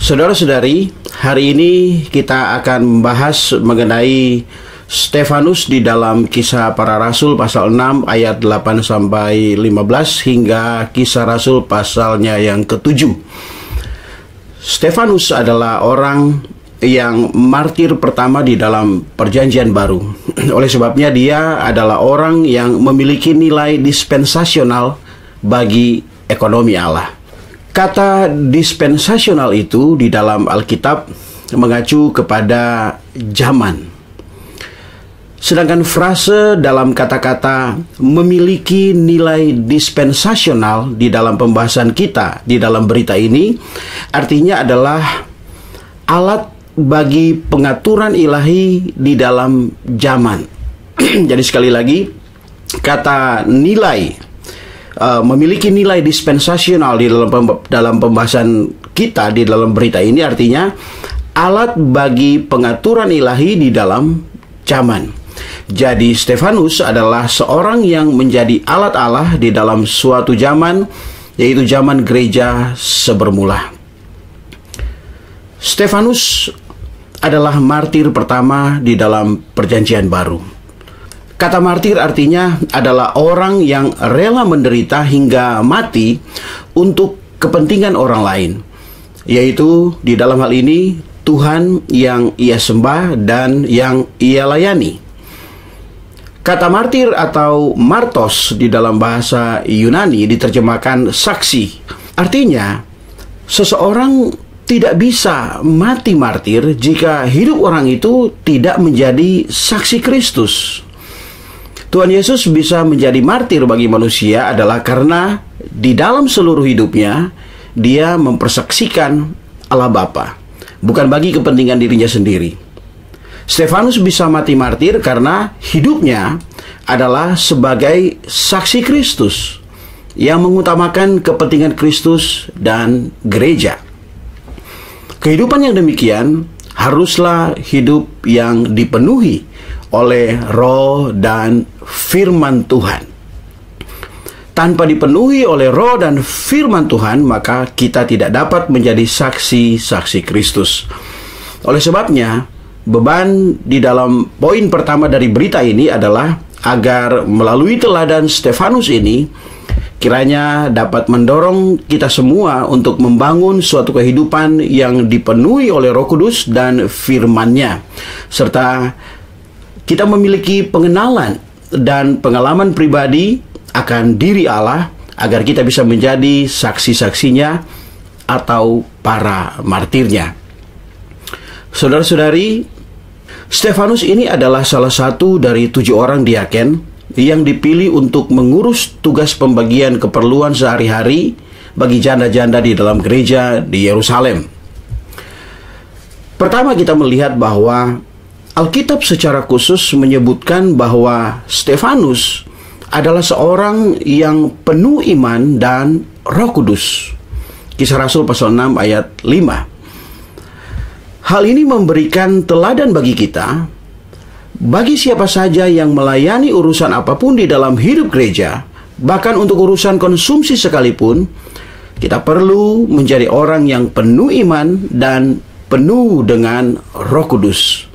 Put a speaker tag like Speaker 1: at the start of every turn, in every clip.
Speaker 1: Saudara-saudari, hari ini kita akan membahas mengenai Stefanus di dalam Kisah Para Rasul pasal 6 ayat 8 sampai 15 hingga Kisah Rasul pasalnya yang ke-7. Stefanus adalah orang yang martir pertama di dalam Perjanjian Baru. Oleh sebabnya dia adalah orang yang memiliki nilai dispensasional bagi ekonomi Allah. Kata dispensasional itu di dalam Alkitab mengacu kepada zaman. Sedangkan frase dalam kata-kata memiliki nilai dispensasional di dalam pembahasan kita di dalam berita ini artinya adalah alat bagi pengaturan ilahi di dalam zaman. Jadi sekali lagi, kata nilai memiliki nilai dispensasional di dalam pembahasan kita di dalam berita ini artinya alat bagi pengaturan ilahi di dalam zaman. Jadi Stefanus adalah seorang yang menjadi alat Allah di dalam suatu zaman, yaitu zaman gereja sebermula. Stefanus adalah martir pertama di dalam Perjanjian Baru. Kata martir artinya adalah orang yang rela menderita hingga mati untuk kepentingan orang lain, yaitu di dalam hal ini Tuhan yang ia sembah dan yang ia layani. Kata martir atau martos di dalam bahasa Yunani diterjemahkan saksi. Artinya, seseorang tidak bisa mati martir jika hidup orang itu tidak menjadi saksi Kristus. Tuhan Yesus bisa menjadi martir bagi manusia adalah karena di dalam seluruh hidupnya dia mempersaksikan Allah Bapa, bukan bagi kepentingan dirinya sendiri. Stefanus bisa mati martir karena hidupnya adalah sebagai saksi Kristus yang mengutamakan kepentingan Kristus dan gereja. Kehidupan yang demikian haruslah hidup yang dipenuhi oleh roh dan firman Tuhan. Tanpa dipenuhi oleh roh dan firman Tuhan, maka kita tidak dapat menjadi saksi-saksi Kristus. Oleh sebabnya, beban di dalam poin pertama dari berita ini adalah agar melalui teladan Stefanus ini, kiranya dapat mendorong kita semua untuk membangun suatu kehidupan yang dipenuhi oleh Roh Kudus dan firman-Nya, serta kita memiliki pengenalan dan pengalaman pribadi akan diri Allah agar kita bisa menjadi saksi-saksinya atau para martirnya. Saudara-saudari, Stefanus ini adalah salah satu dari 7 orang diaken yang dipilih untuk mengurus tugas pembagian keperluan sehari-hari bagi janda-janda di dalam gereja di Yerusalem. Pertama kita melihat bahwa Alkitab secara khusus menyebutkan bahwa Stefanus adalah seorang yang penuh iman dan Roh Kudus. Kisah Rasul pasal 6 ayat 5. Hal ini memberikan teladan bagi kita, bagi siapa saja yang melayani urusan apapun di dalam hidup gereja, bahkan untuk urusan konsumsi sekalipun, kita perlu menjadi orang yang penuh iman dan penuh dengan Roh Kudus.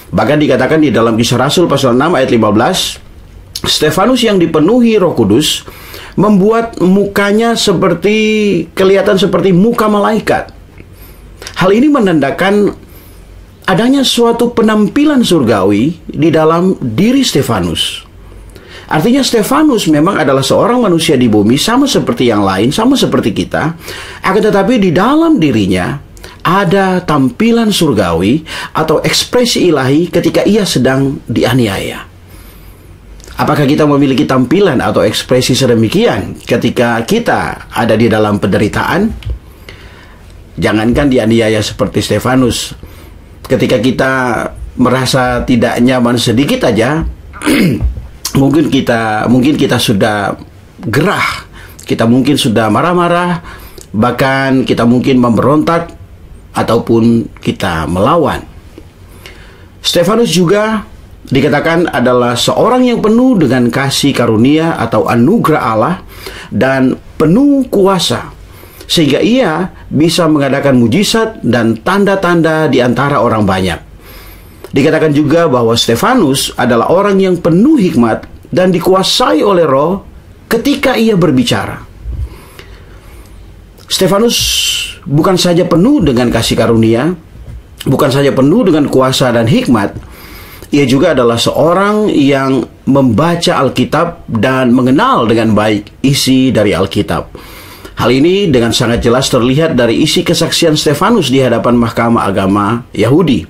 Speaker 1: Bahkan dikatakan di dalam Kisah Rasul pasal 6 ayat 15, Stefanus yang dipenuhi Roh Kudus membuat mukanya kelihatan seperti muka malaikat. Hal ini menandakan adanya suatu penampilan surgawi di dalam diri Stefanus. Artinya Stefanus memang adalah seorang manusia di bumi sama seperti yang lain, sama seperti kita, akan tetapi di dalam dirinya ada tampilan surgawi atau ekspresi ilahi ketika ia sedang dianiaya. Apakah kita memiliki tampilan atau ekspresi sedemikian ketika kita ada di dalam penderitaan? Jangankan dianiaya seperti Stefanus, ketika kita merasa tidak nyaman sedikit aja, mungkin kita sudah gerah, kita mungkin sudah marah-marah, bahkan kita mungkin memberontak ataupun kita melawan. Stefanus juga dikatakan adalah seorang yang penuh dengan kasih karunia atau anugerah Allah dan penuh kuasa, sehingga ia bisa mengadakan mujizat dan tanda-tanda di antara orang banyak. Dikatakan juga bahwa Stefanus adalah orang yang penuh hikmat dan dikuasai oleh Roh ketika ia berbicara. Stefanus bukan saja penuh dengan kasih karunia, bukan saja penuh dengan kuasa dan hikmat, ia juga adalah seorang yang membaca Alkitab dan mengenal dengan baik isi dari Alkitab. Hal ini dengan sangat jelas terlihat dari isi kesaksian Stefanus di hadapan Mahkamah Agama Yahudi.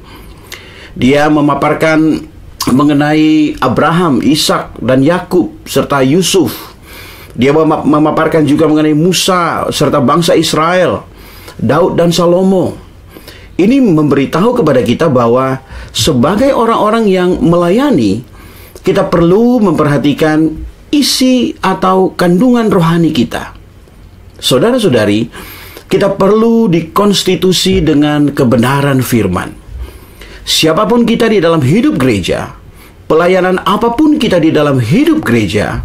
Speaker 1: Dia memaparkan mengenai Abraham, Ishak, dan Yakub serta Yusuf. Dia memaparkan juga mengenai Musa serta bangsa Israel, Daud dan Salomo. Ini memberitahu kepada kita bahwa sebagai orang-orang yang melayani, kita perlu memperhatikan isi atau kandungan rohani kita. Saudara-saudari, kita perlu dikonstitusi dengan kebenaran firman. Siapapun kita di dalam hidup gereja, pelayanan apapun kita di dalam hidup gereja,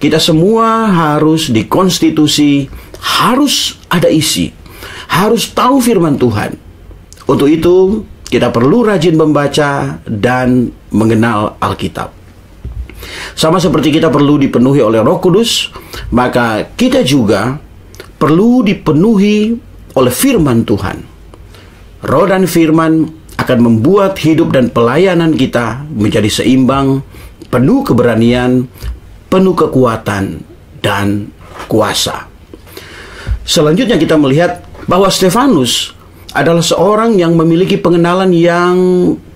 Speaker 1: kita semua harus dikonstitusi, harus ada isi, harus tahu firman Tuhan. Untuk itu, kita perlu rajin membaca dan mengenal Alkitab. Sama seperti kita perlu dipenuhi oleh Roh Kudus, maka kita juga perlu dipenuhi oleh firman Tuhan. Roh dan firman akan membuat hidup dan pelayanan kita menjadi seimbang, penuh keberanian, penuh kekuatan dan kuasa. Selanjutnya kita melihat bahwa Stefanus adalah seorang yang memiliki pengenalan yang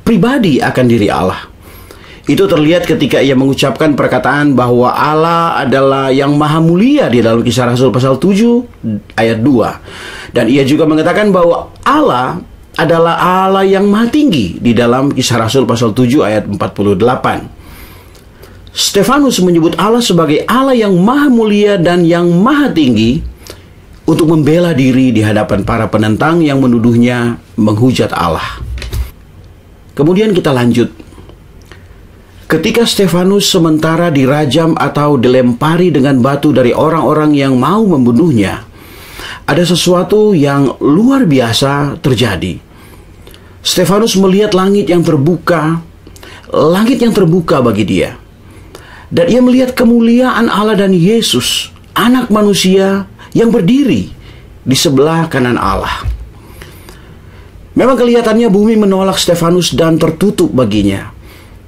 Speaker 1: pribadi akan diri Allah. Itu terlihat ketika ia mengucapkan perkataan bahwa Allah adalah yang maha mulia di dalam Kisah Rasul pasal 7 ayat 2. Dan ia juga mengatakan bahwa Allah adalah Allah yang maha tinggi di dalam Kisah Rasul pasal 7 ayat 48. Stefanus menyebut Allah sebagai Allah yang maha mulia dan yang maha tinggi untuk membela diri di hadapan para penentang yang menuduhnya menghujat Allah. Kemudian kita lanjut. Ketika Stefanus sementara dirajam atau dilempari dengan batu dari orang-orang yang mau membunuhnya, ada sesuatu yang luar biasa terjadi. Stefanus melihat langit yang terbuka bagi dia. Dan ia melihat kemuliaan Allah dan Yesus, anak manusia yang berdiri di sebelah kanan Allah. Memang kelihatannya bumi menolak Stefanus dan tertutup baginya.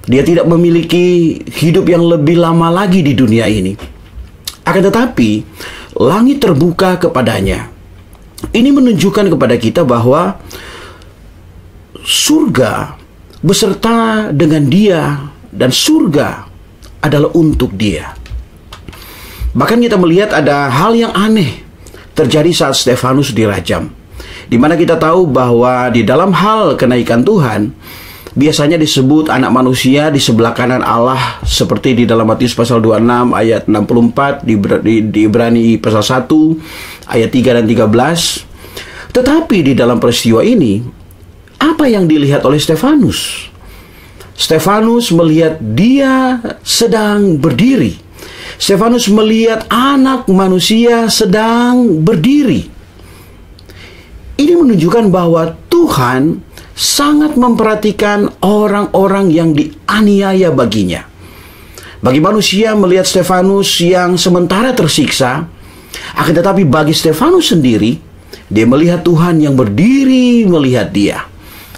Speaker 1: Dia tidak memiliki hidup yang lebih lama lagi di dunia ini. Akan tetapi, langit terbuka kepadanya. Ini menunjukkan kepada kita bahwa surga beserta dengan dia dan surga adalah untuk dia. Bahkan kita melihat ada hal yang aneh terjadi saat Stefanus dirajam, di mana kita tahu bahwa di dalam hal kenaikan Tuhan biasanya disebut anak manusia di sebelah kanan Allah, seperti di dalam Matius pasal 26 ayat 64, di Ibrani pasal 1 ayat 3 dan 13. Tetapi di dalam peristiwa ini, apa yang dilihat oleh Stefanus? Stefanus melihat dia sedang berdiri. Stefanus melihat anak manusia sedang berdiri. Ini menunjukkan bahwa Tuhan sangat memperhatikan orang-orang yang dianiaya baginya. Bagi manusia melihat Stefanus yang sementara tersiksa, akan tetapi bagi Stefanus sendiri, dia melihat Tuhan yang berdiri melihat dia,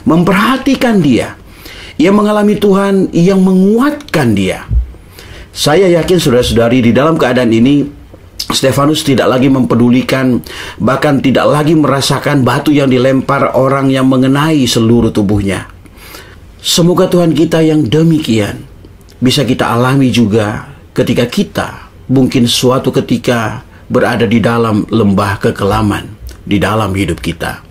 Speaker 1: memperhatikan dia. Ia mengalami Tuhan yang menguatkan dia. Saya yakin saudara-saudari, di dalam keadaan ini Stefanus tidak lagi mempedulikan, bahkan tidak lagi merasakan batu yang dilempar orang yang mengenai seluruh tubuhnya. Semoga Tuhan kita yang demikian bisa kita alami juga ketika kita mungkin suatu ketika berada di dalam lembah kekelaman di dalam hidup kita.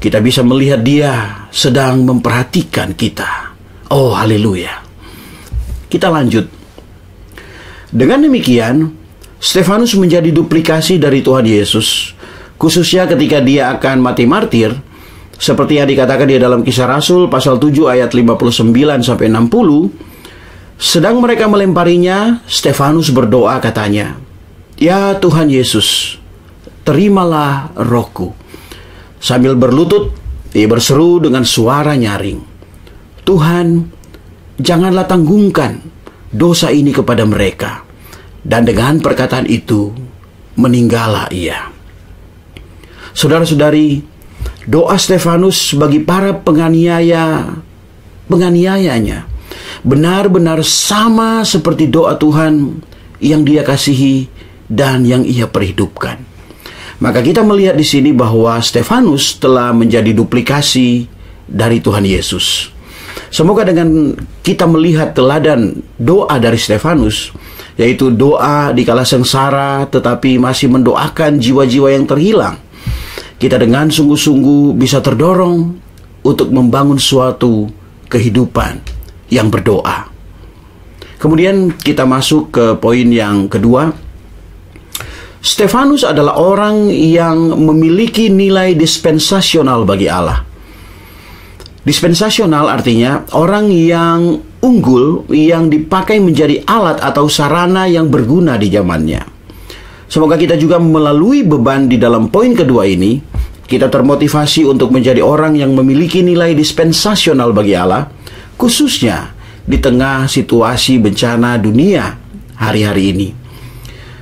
Speaker 1: Kita bisa melihat dia sedang memperhatikan kita. Oh, haleluya. Kita lanjut. Dengan demikian, Stefanus menjadi duplikasi dari Tuhan Yesus, khususnya ketika dia akan mati martir, seperti yang dikatakan di dalam Kisah Rasul pasal 7 ayat 59 sampai 60. Sedang mereka melemparinya, Stefanus berdoa katanya, "Ya Tuhan Yesus, terimalah rohku." Sambil berlutut, ia berseru dengan suara nyaring, "Tuhan, janganlah tanggungkan dosa ini kepada mereka." Dan dengan perkataan itu, meninggallah ia. Saudara-saudari, doa Stefanus bagi para penganiayanya benar-benar sama seperti doa Tuhan yang Dia kasihi dan yang Ia perhidupkan. Maka kita melihat di sini bahwa Stefanus telah menjadi duplikasi dari Tuhan Yesus. Semoga dengan kita melihat teladan doa dari Stefanus, yaitu doa di kala sengsara tetapi masih mendoakan jiwa-jiwa yang terhilang, kita dengan sungguh-sungguh bisa terdorong untuk membangun suatu kehidupan yang berdoa. Kemudian kita masuk ke poin yang kedua. Stefanus adalah orang yang memiliki nilai dispensasional bagi Allah. Dispensasional artinya orang yang unggul, yang dipakai menjadi alat atau sarana yang berguna di zamannya. Semoga kita juga melalui beban di dalam poin kedua ini, kita termotivasi untuk menjadi orang yang memiliki nilai dispensasional bagi Allah, khususnya di tengah situasi bencana dunia hari-hari ini.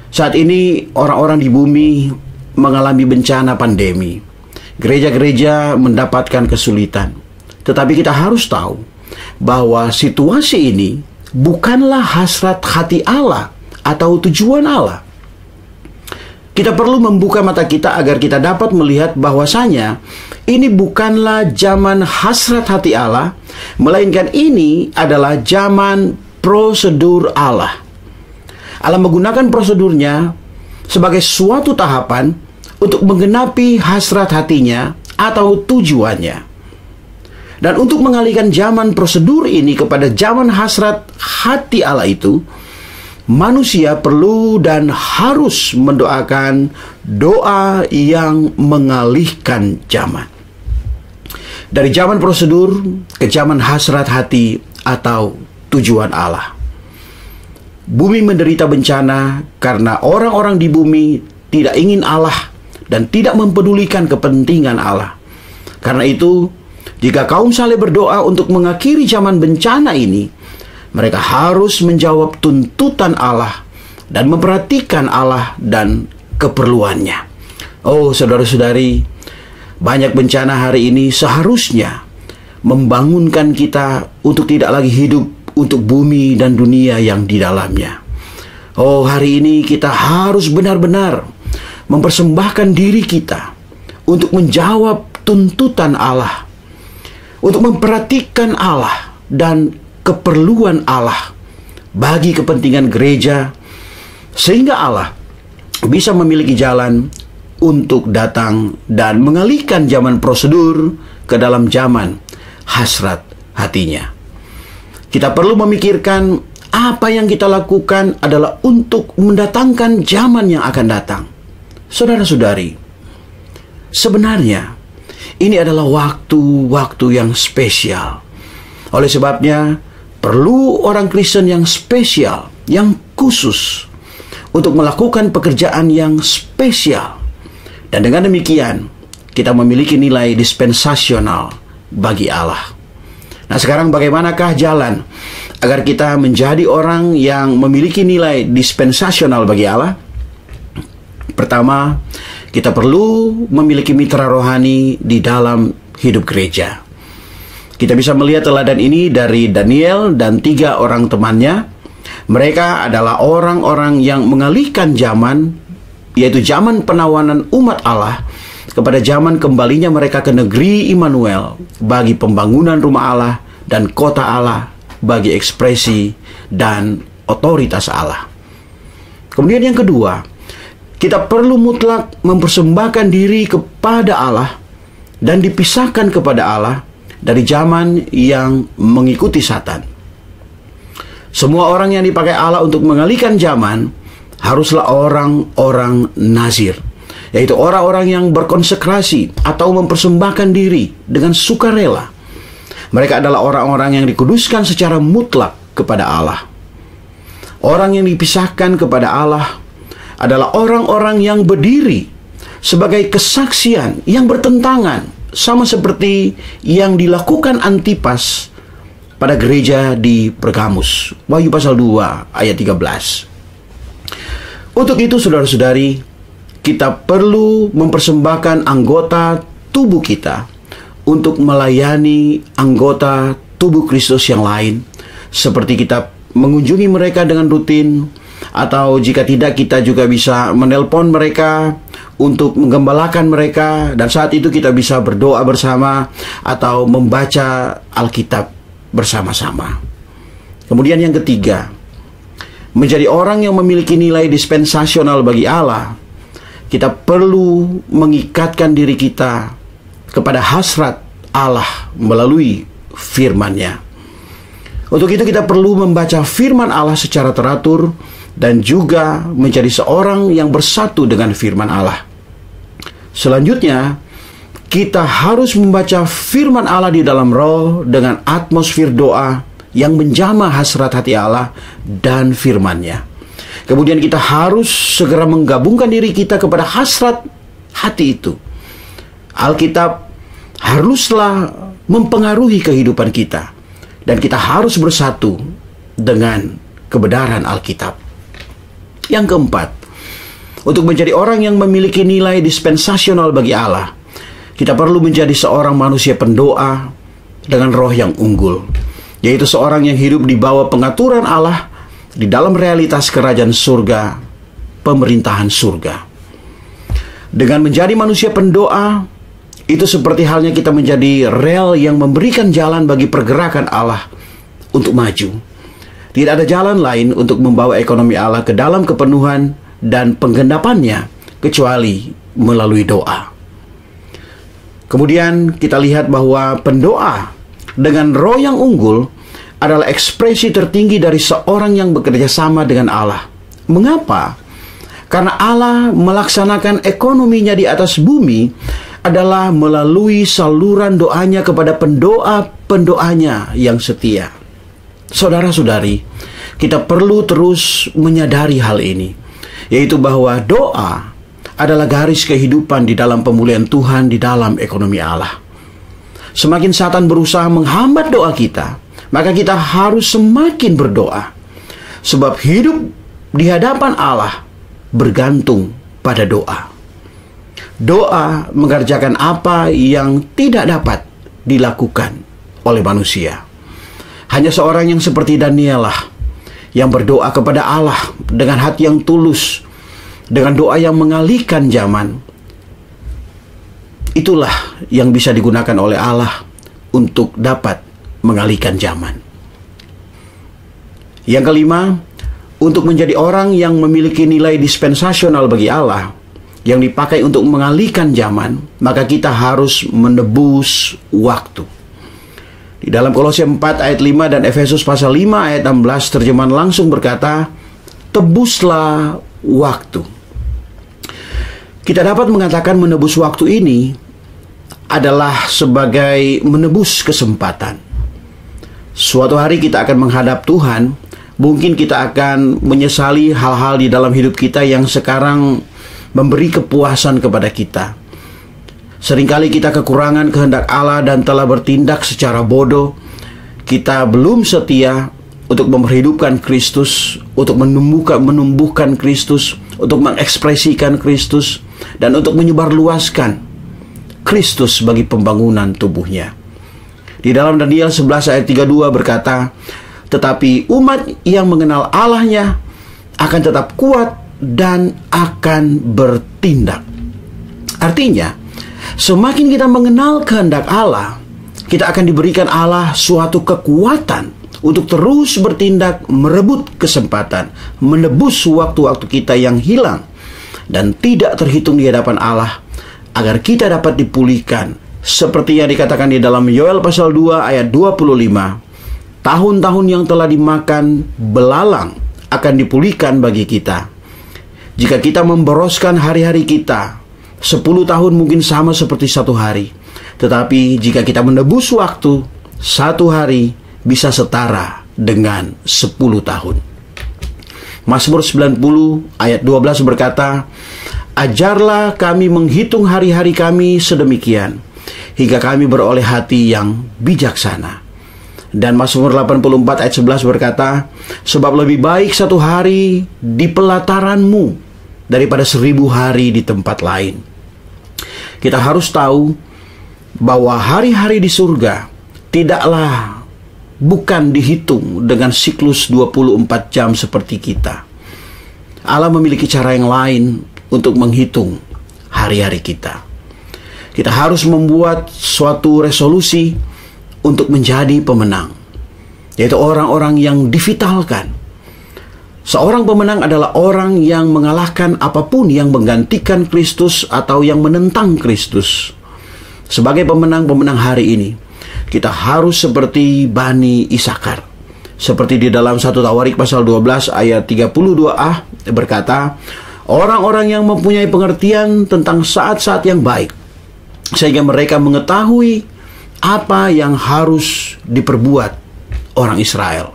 Speaker 1: Saat ini orang-orang di bumi mengalami bencana pandemi. Gereja-gereja mendapatkan kesulitan. Tetapi kita harus tahu bahwa situasi ini bukanlah hasrat hati Allah atau tujuan Allah. Kita perlu membuka mata kita agar kita dapat melihat bahwasanya ini bukanlah zaman hasrat hati Allah, melainkan ini adalah zaman prosedur Allah. Allah menggunakan prosedurnya sebagai suatu tahapan untuk menggenapi hasrat hatinya atau tujuannya. Dan untuk mengalihkan zaman prosedur ini kepada zaman hasrat hati Allah itu, manusia perlu dan harus mendoakan doa yang mengalihkan zaman. Dari zaman prosedur ke zaman hasrat hati atau tujuan Allah. Bumi menderita bencana karena orang-orang di bumi tidak ingin Allah dan tidak mempedulikan kepentingan Allah. Karena itu, jika kaum Saleh berdoa untuk mengakhiri zaman bencana ini, mereka harus menjawab tuntutan Allah dan memperhatikan Allah dan keperluannya. Oh, saudara-saudari, banyak bencana hari ini seharusnya membangunkan kita untuk tidak lagi hidup untuk bumi dan dunia yang di dalamnya. Oh, hari ini kita harus benar-benar mempersembahkan diri kita untuk menjawab tuntutan Allah, untuk memperhatikan Allah dan keperluan Allah bagi kepentingan gereja, sehingga Allah bisa memiliki jalan untuk datang dan mengalihkan zaman prosedur ke dalam zaman hasrat hatinya. Kita perlu memikirkan apa yang kita lakukan adalah untuk mendatangkan zaman yang akan datang. Saudara-saudari, sebenarnya ini adalah waktu-waktu yang spesial. Oleh sebabnya, perlu orang Kristen yang spesial, yang khusus, untuk melakukan pekerjaan yang spesial. Dan dengan demikian, kita memiliki nilai dispensasional bagi Allah. Nah, sekarang bagaimanakah jalan agar kita menjadi orang yang memiliki nilai dispensasional bagi Allah? Pertama, kita perlu memiliki mitra rohani di dalam hidup gereja. Kita bisa melihat teladan ini dari Daniel dan 3 orang temannya. Mereka adalah orang-orang yang mengalihkan zaman, yaitu zaman penawanan umat Allah, kepada zaman kembalinya mereka ke negeri Immanuel bagi pembangunan rumah Allah dan kota Allah bagi ekspresi dan otoritas Allah. Kemudian yang kedua, kita perlu mutlak mempersembahkan diri kepada Allah dan dipisahkan kepada Allah dari zaman yang mengikuti Satan. Semua orang yang dipakai Allah untuk mengalihkan zaman haruslah orang-orang nazir, yaitu orang-orang yang berkonsekrasi atau mempersembahkan diri dengan sukarela. Mereka adalah orang-orang yang dikuduskan secara mutlak kepada Allah. Orang yang dipisahkan kepada Allah adalah orang-orang yang berdiri sebagai kesaksian yang bertentangan, sama seperti yang dilakukan Antipas pada gereja di Pergamus. Wahyu pasal 2 ayat 13. Untuk itu saudara-saudari, kita perlu mempersembahkan anggota tubuh kita untuk melayani anggota tubuh Kristus yang lain, seperti kita mengunjungi mereka dengan rutin, atau jika tidak kita juga bisa menelpon mereka untuk menggembalakan mereka, dan saat itu kita bisa berdoa bersama atau membaca Alkitab bersama-sama. Kemudian yang ketiga, menjadi orang yang memiliki nilai dispensasional bagi Allah, kita perlu mengikatkan diri kita kepada hasrat Allah melalui firman-Nya. Untuk itu kita perlu membaca firman Allah secara teratur dan juga menjadi seorang yang bersatu dengan firman Allah. Selanjutnya, kita harus membaca firman Allah di dalam roh dengan atmosfer doa yang menjamah hasrat hati Allah dan firman-Nya. Kemudian kita harus segera menggabungkan diri kita kepada hasrat hati itu. Alkitab haruslah mempengaruhi kehidupan kita, dan kita harus bersatu dengan kebenaran Alkitab. Yang keempat, untuk menjadi orang yang memiliki nilai dispensasional bagi Allah, kita perlu menjadi seorang manusia pendoa dengan roh yang unggul, yaitu seorang yang hidup di bawah pengaturan Allah di dalam realitas kerajaan surga, pemerintahan surga. Dengan menjadi manusia pendoa, itu seperti halnya kita menjadi rel yang memberikan jalan bagi pergerakan Allah untuk maju. Tidak ada jalan lain untuk membawa ekonomi Allah ke dalam kepenuhan dan penggenapannya kecuali melalui doa. Kemudian kita lihat bahwa pendoa dengan roh yang unggul adalah ekspresi tertinggi dari seorang yang bekerja sama dengan Allah. Mengapa? Karena Allah melaksanakan ekonominya di atas bumi adalah melalui saluran doanya kepada pendoa-pendoanya yang setia. Saudara-saudari, kita perlu terus menyadari hal ini, yaitu bahwa doa adalah garis kehidupan di dalam pemulihan Tuhan di dalam ekonomi Allah. Semakin Satan berusaha menghambat doa kita, maka kita harus semakin berdoa, sebab hidup di hadapan Allah bergantung pada doa. Doa mengerjakan apa yang tidak dapat dilakukan oleh manusia. Hanya seorang yang seperti Daniel lah yang berdoa kepada Allah dengan hati yang tulus, dengan doa yang mengalihkan zaman. Itulah yang bisa digunakan oleh Allah untuk dapat mengalihkan zaman. Yang kelima, untuk menjadi orang yang memiliki nilai dispensasional bagi Allah yang dipakai untuk mengalihkan zaman, maka kita harus menebus waktu. Di dalam Kolose 4 ayat 5 dan Efesus pasal 5 ayat 16, terjemahan langsung berkata, tebuslah waktu. Kita dapat mengatakan menebus waktu ini adalah sebagai menebus kesempatan. Suatu hari kita akan menghadap Tuhan, mungkin kita akan menyesali hal-hal di dalam hidup kita yang sekarang memberi kepuasan kepada kita. Seringkali kita kekurangan kehendak Allah dan telah bertindak secara bodoh. Kita belum setia untuk memperhidupkan Kristus, untuk menumbuhkan Kristus, untuk mengekspresikan Kristus, dan untuk menyebarluaskan Kristus bagi pembangunan tubuhnya. Di dalam Daniel 11 ayat 32 berkata, tetapi umat yang mengenal Allahnya akan tetap kuat dan akan bertindak. Artinya, semakin kita mengenal kehendak Allah, kita akan diberikan Allah suatu kekuatan untuk terus bertindak, merebut kesempatan, menebus waktu-waktu kita yang hilang dan tidak terhitung di hadapan Allah, agar kita dapat dipulihkan. Seperti yang dikatakan di dalam Yoel pasal 2 ayat 25, tahun-tahun yang telah dimakan belalang akan dipulihkan bagi kita. Jika kita memboroskan hari-hari kita, 10 tahun mungkin sama seperti 1 hari. Tetapi jika kita menebus waktu, 1 hari bisa setara dengan 10 tahun. Mazmur 90 ayat 12 berkata, ajarlah kami menghitung hari-hari kami sedemikian, hingga kami beroleh hati yang bijaksana. Dan Mazmur 84 ayat 11 berkata, sebab lebih baik satu hari di pelataranmu daripada 1000 hari di tempat lain. Kita harus tahu bahwa hari-hari di surga tidaklah bukan dihitung dengan siklus 24 jam seperti kita. Allah memiliki cara yang lain untuk menghitung hari-hari kita. Kita harus membuat suatu resolusi untuk menjadi pemenang, yaitu orang-orang yang divitalkan. Seorang pemenang adalah orang yang mengalahkan apapun yang menggantikan Kristus atau yang menentang Kristus. Sebagai pemenang-pemenang hari ini, kita harus seperti Bani Isakar. Seperti di dalam 1 Tawarik pasal 12 ayat 32a berkata, orang-orang yang mempunyai pengertian tentang saat-saat yang baik, sehingga mereka mengetahui apa yang harus diperbuat orang Israel.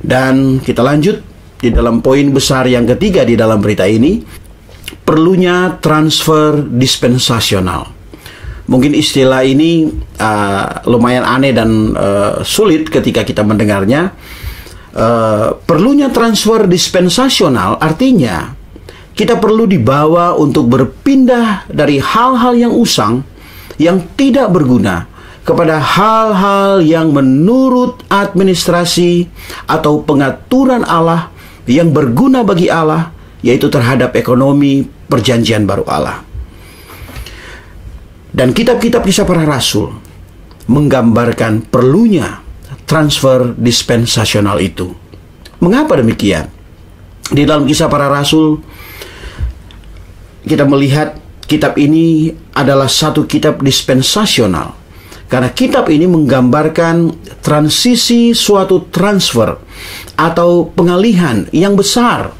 Speaker 1: Dan kita lanjut di dalam poin besar yang ketiga di dalam berita ini, perlunya transfer dispensasional. Mungkin istilah ini lumayan aneh dan sulit ketika kita mendengarnya. Perlunya transfer dispensasional artinya kita perlu dibawa untuk berpindah dari hal-hal yang usang, yang tidak berguna, kepada hal-hal yang menurut administrasi atau pengaturan Allah yang berguna bagi Allah, yaitu terhadap ekonomi perjanjian baru Allah. Dan kitab-kitab Kisah Para Rasul menggambarkan perlunya transfer dispensasional itu. Mengapa demikian? Di dalam Kisah Para Rasul kita melihat kitab ini adalah satu kitab dispensasional, karena kitab ini menggambarkan transisi suatu transfer atau pengalihan yang besar,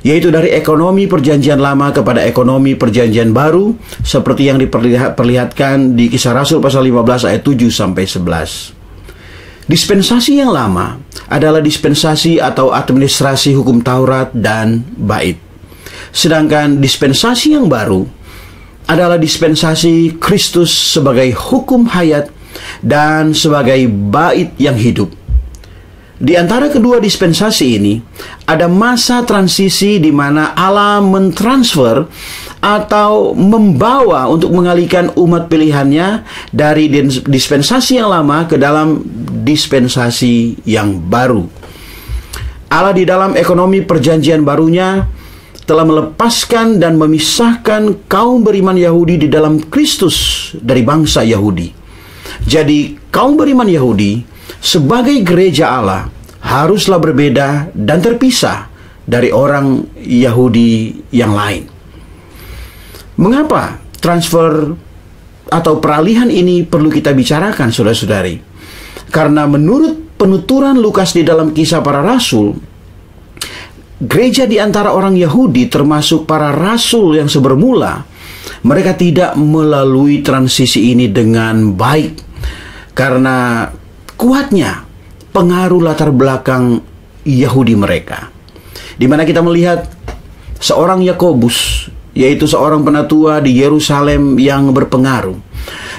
Speaker 1: yaitu dari ekonomi perjanjian lama kepada ekonomi perjanjian baru, seperti yang diperlihatkan di Kisah Rasul pasal 15 ayat 7 sampai 11. Dispensasi yang lama adalah dispensasi atau administrasi hukum Taurat dan bait. Sedangkan dispensasi yang baru adalah dispensasi Kristus sebagai hukum hayat dan sebagai bait yang hidup. Di antara kedua dispensasi ini, ada masa transisi di mana Allah mentransfer atau membawa untuk mengalihkan umat pilihannya dari dispensasi yang lama ke dalam dispensasi yang baru. Allah di dalam ekonomi perjanjian barunya telah melepaskan dan memisahkan kaum beriman Yahudi di dalam Kristus dari bangsa Yahudi. Jadi kaum beriman Yahudi sebagai gereja Allah haruslah berbeda dan terpisah dari orang Yahudi yang lain. Mengapa transfer atau peralihan ini perlu kita bicarakan, saudara-saudari? Karena menurut penuturan Lukas di dalam Kisah Para Rasul, gereja di antara orang Yahudi, termasuk para rasul yang sebermula, mereka tidak melalui transisi ini dengan baik karena kuatnya pengaruh latar belakang Yahudi mereka. Di mana kita melihat seorang Yakobus, yaitu seorang penatua di Yerusalem yang berpengaruh,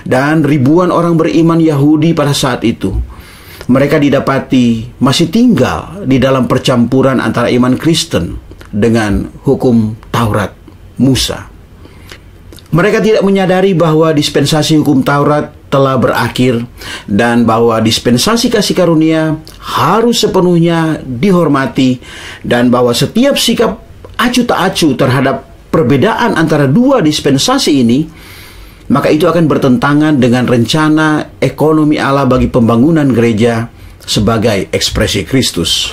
Speaker 1: dan ribuan orang beriman Yahudi pada saat itu. Mereka didapati masih tinggal di dalam percampuran antara iman Kristen dengan hukum Taurat Musa. Mereka tidak menyadari bahwa dispensasi hukum Taurat telah berakhir dan bahwa dispensasi kasih karunia harus sepenuhnya dihormati, dan bahwa setiap sikap acuh tak acuh terhadap perbedaan antara dua dispensasi ini, maka itu akan bertentangan dengan rencana ekonomi Allah bagi pembangunan gereja sebagai ekspresi Kristus.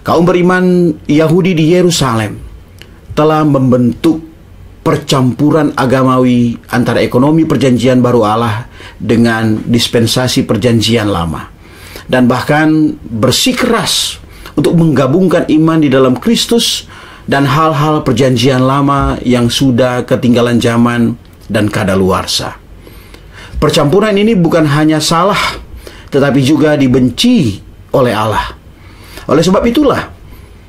Speaker 1: Kaum beriman Yahudi di Yerusalem telah membentuk percampuran agamawi antara ekonomi perjanjian baru Allah dengan dispensasi perjanjian lama, dan bahkan bersikeras untuk menggabungkan iman di dalam Kristus dan hal-hal perjanjian lama yang sudah ketinggalan zaman dan kadaluarsa. Percampuran ini bukan hanya salah, tetapi juga dibenci oleh Allah. Oleh sebab itulah,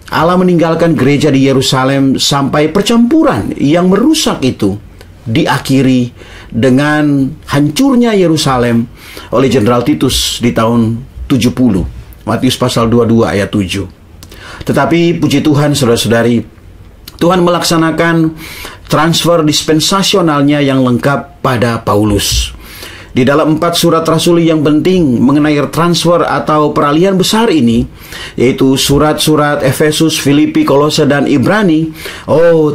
Speaker 1: Allah meninggalkan gereja di Yerusalem sampai percampuran yang merusak itu diakhiri dengan hancurnya Yerusalem oleh Jenderal Titus di tahun 70. Matius pasal 22 ayat 7. Tetapi puji Tuhan, saudara-saudari, Tuhan melaksanakan transfer dispensasionalnya yang lengkap pada Paulus. Di dalam 4 surat rasuli yang penting mengenai transfer atau peralihan besar ini, yaitu surat-surat Efesus, Filipi, Kolose, dan Ibrani,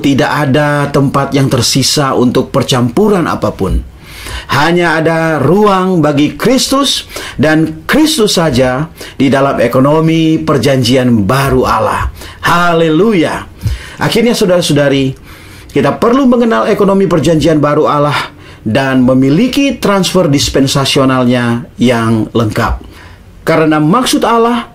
Speaker 1: tidak ada tempat yang tersisa untuk percampuran apapun. Hanya ada ruang bagi Kristus dan Kristus saja di dalam ekonomi perjanjian baru Allah. Haleluya. Akhirnya saudara-saudari, kita perlu mengenal ekonomi perjanjian baru Allah dan memiliki transfer dispensasionalnya yang lengkap. Karena maksud Allah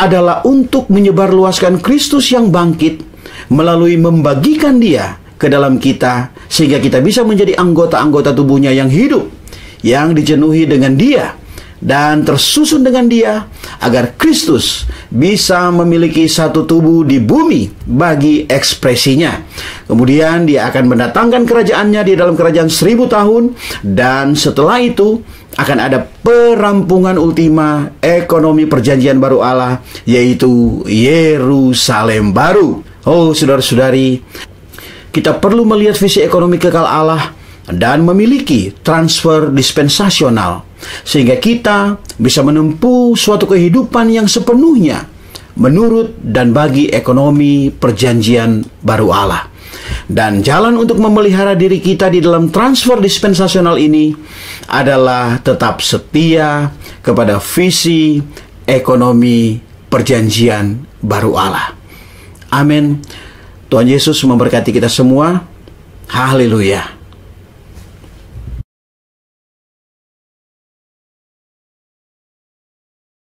Speaker 1: adalah untuk menyebarluaskan Kristus yang bangkit melalui membagikan Dia ke dalam kita, sehingga kita bisa menjadi anggota-anggota tubuhnya yang hidup, yang dijenuhi dengan Dia dan tersusun dengan Dia, agar Kristus bisa memiliki satu tubuh di bumi bagi ekspresinya. Kemudian Dia akan mendatangkan kerajaannya di dalam kerajaan 1000 tahun, dan setelah itu akan ada perampungan ultima ekonomi perjanjian baru Allah, yaitu Yerusalem baru. Saudara-saudari, kita perlu melihat visi ekonomi kekal Allah dan memiliki transfer dispensasional, sehingga kita bisa menempuh suatu kehidupan yang sepenuhnya menurut dan bagi ekonomi perjanjian baru Allah. Dan jalan untuk memelihara diri kita di dalam transfer dispensasional ini adalah tetap setia kepada visi ekonomi perjanjian baru Allah. Amin. Tuhan Yesus memberkati kita semua. Haleluya.